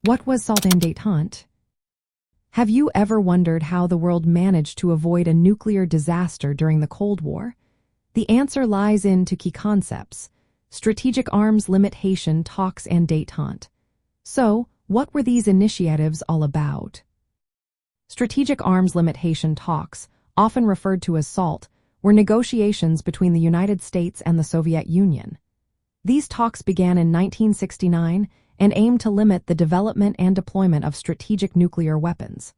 What was SALT and Detente? Have you ever wondered how the world managed to avoid a nuclear disaster during the Cold War? The answer lies in two key concepts: strategic arms limitation talks and détente. So, what were these initiatives all about? Strategic arms limitation talks, often referred to as SALT, were negotiations between the United States and the Soviet Union. These talks began in 1969 and aimed to limit the development and deployment of strategic nuclear weapons.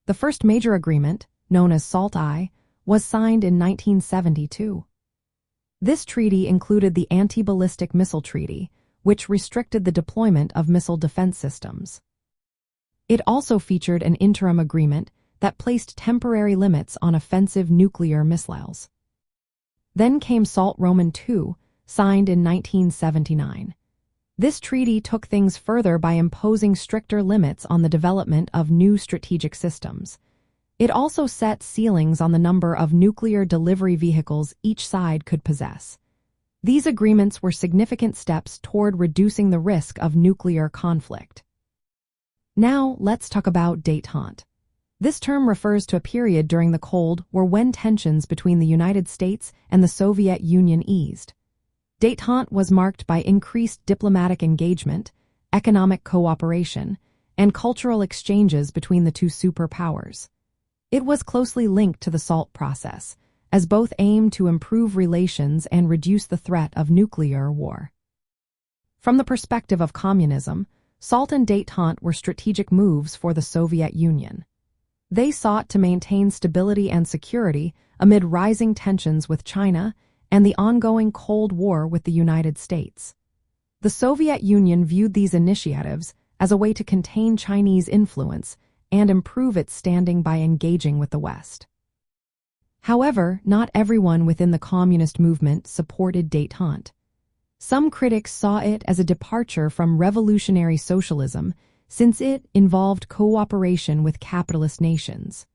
The first major agreement, known as SALT-I, was signed in 1972. This treaty included the Anti-Ballistic Missile Treaty, which restricted the deployment of missile defense systems. It also featured an interim agreement that placed temporary limits on offensive nuclear missiles. Then came SALT-Roman II, signed in 1979. This treaty took things further by imposing stricter limits on the development of new strategic systems. It also set ceilings on the number of nuclear delivery vehicles each side could possess. These agreements were significant steps toward reducing the risk of nuclear conflict. Now, let's talk about détente. This term refers to a period during the Cold War when tensions between the United States and the Soviet Union eased. Détente was marked by increased diplomatic engagement, economic cooperation, and cultural exchanges between the two superpowers. It was closely linked to the SALT process, as both aimed to improve relations and reduce the threat of nuclear war. From the perspective of communism, SALT and détente were strategic moves for the Soviet Union. They sought to maintain stability and security amid rising tensions with China and the ongoing Cold War with the United States. The Soviet Union viewed these initiatives as a way to contain Chinese influence and improve its standing by engaging with the West. However, not everyone within the communist movement supported détente. Some critics saw it as a departure from revolutionary socialism since it involved cooperation with capitalist nations.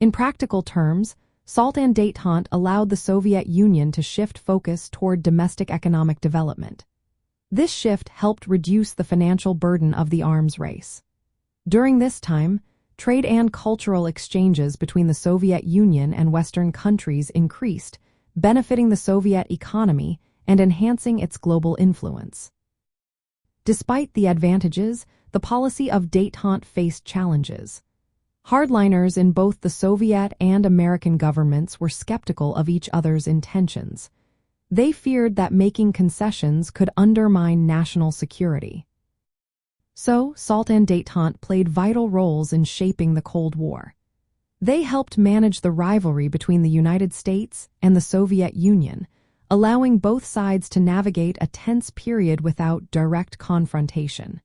In practical terms, SALT and détente allowed the Soviet Union to shift focus toward domestic economic development. This shift helped reduce the financial burden of the arms race. During this time, trade and cultural exchanges between the Soviet Union and Western countries increased, benefiting the Soviet economy and enhancing its global influence. Despite the advantages, the policy of détente faced challenges. Hardliners in both the Soviet and American governments were skeptical of each other's intentions. They feared that making concessions could undermine national security. So, SALT and détente played vital roles in shaping the Cold War. They helped manage the rivalry between the United States and the Soviet Union, allowing both sides to navigate a tense period without direct confrontation.